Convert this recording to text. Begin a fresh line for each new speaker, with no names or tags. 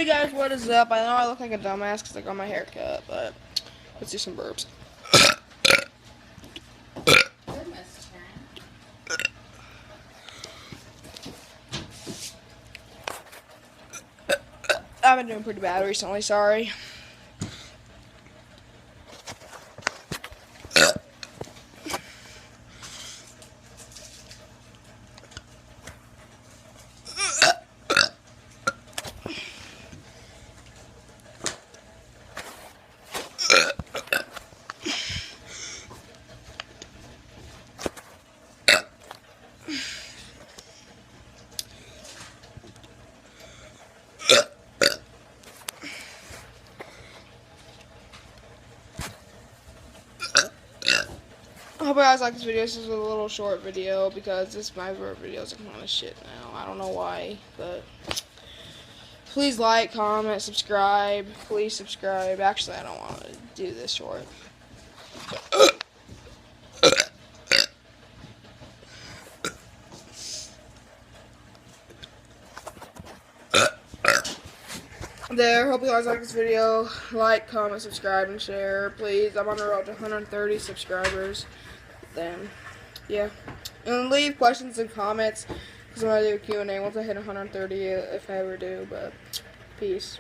guys, what is up? I know I look like a dumbass because I got my hair cut, but let's do some burps. I've been doing pretty bad recently, sorry. I hope you guys like this video. This is a little short video because my videos are kind of shit now. I don't know why, but please like, comment, subscribe. Please subscribe. Actually, I don't want to do this short. There, hope you guys like this video. Like, comment, subscribe, and share. Please, I'm on the road to 130 subscribers. Then, yeah. And leave questions and comments, because I'm going to do a Q&A once I hit 130, if I ever do, but peace.